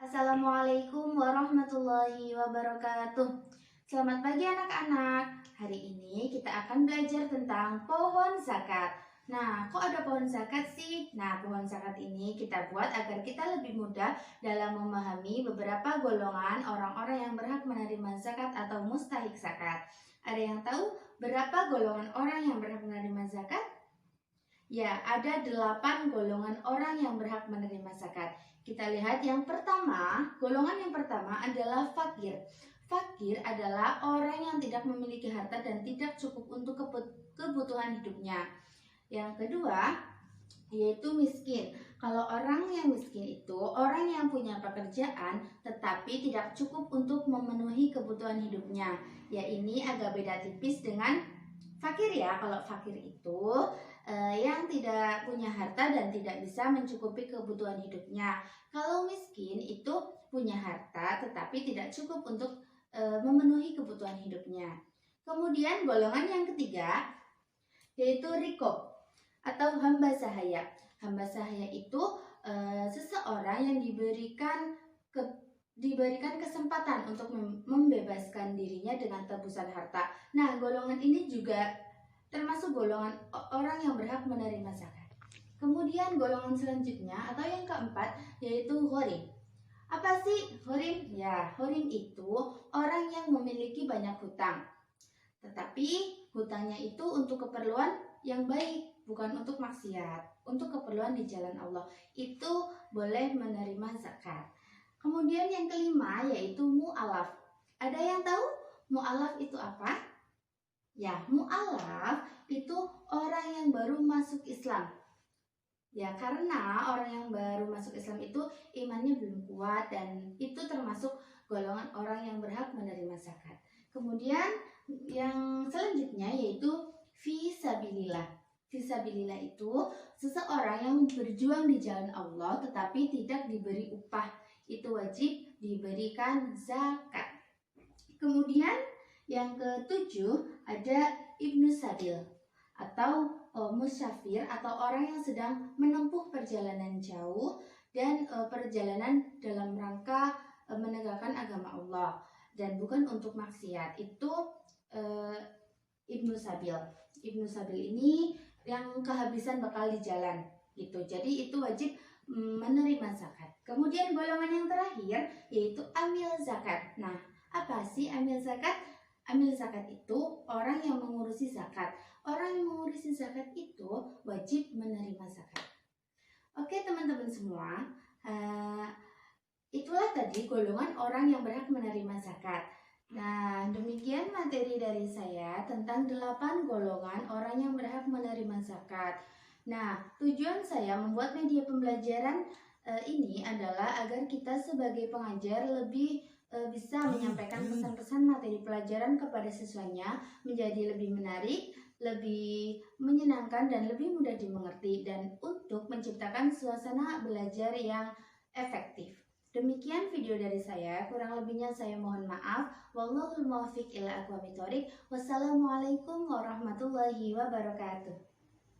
Assalamualaikum warahmatullahi wabarakatuh. Selamat pagi anak-anak. Hari ini kita akan belajar tentang pohon zakat. Nah, kok ada pohon zakat sih? Nah, pohon zakat ini kita buat agar kita lebih mudah dalam memahami beberapa golongan orang-orang yang berhak menerima zakat atau mustahik zakat. Ada yang tahu berapa golongan orang yang berhak menerima zakat? Ya, ada 8 golongan orang yang berhak menerima zakat. Kita lihat yang pertama, golongan yang pertama adalah fakir. Fakir adalah orang yang tidak memiliki harta dan tidak cukup untuk kebutuhan hidupnya. Yang kedua, yaitu miskin. Kalau orang yang miskin itu orang yang punya pekerjaan tetapi tidak cukup untuk memenuhi kebutuhan hidupnya. Ya, ini agak beda tipis dengan fakir ya. Kalau fakir itu yang tidak punya harta dan tidak bisa mencukupi kebutuhan hidupnya. Kalau miskin itu punya harta tetapi tidak cukup untuk memenuhi kebutuhan hidupnya. Kemudian golongan yang ketiga yaitu rikob atau hamba sahaya. Hamba sahaya itu seseorang yang diberikan kesempatan untuk membebaskan dirinya dengan tebusan harta. Nah, golongan ini juga termasuk golongan orang yang berhak menerima zakat. Kemudian golongan selanjutnya atau yang keempat yaitu gharim. Apa sih gharim? Ya, gharim itu orang yang memiliki banyak hutang. Tetapi hutangnya itu untuk keperluan yang baik, bukan untuk maksiat, untuk keperluan di jalan Allah. Itu boleh menerima zakat. Kemudian yang kelima yaitu mu'alaf. Ada yang tahu mu'alaf itu apa? Ya, mu'alaf itu orang yang baru masuk Islam. Ya, karena orang yang baru masuk Islam itu imannya belum kuat dan itu termasuk golongan orang yang berhak menerima zakat. Kemudian yang selanjutnya yaitu fisabilillah. Fisabilillah itu seseorang yang berjuang di jalan Allah tetapi tidak diberi upah. Itu wajib diberikan zakat. Kemudian yang ketujuh ada Ibnu Sabil atau musafir atau orang yang sedang menempuh perjalanan jauh dan perjalanan dalam rangka menegakkan agama Allah dan bukan untuk maksiat. Itu Ibnu Sabil. Ibnu Sabil ini yang kehabisan bekal di jalan gitu. Jadi itu wajib menerima zakat. Kemudian golongan yang terakhir yaitu amil zakat. Nah, apa sih amil zakat? Amil zakat itu orang yang mengurusi zakat. Orang yang mengurusi zakat itu wajib menerima zakat. Oke teman-teman semua, itulah tadi golongan orang yang berhak menerima zakat. Nah, demikian materi dari saya tentang 8 golongan orang yang berhak menerima zakat. Nah, tujuan saya membuat media pembelajaran ini adalah agar kita sebagai pengajar lebih bisa menyampaikan pesan-pesan materi pelajaran kepada siswanya menjadi lebih menarik, lebih menyenangkan dan lebih mudah dimengerti dan untuk menciptakan suasana belajar yang efektif. Demikian video dari saya, kurang lebihnya saya mohon maaf. Wallahul muwaffiq ila aqwamit thoriq. Wassalamualaikum warahmatullahi wabarakatuh.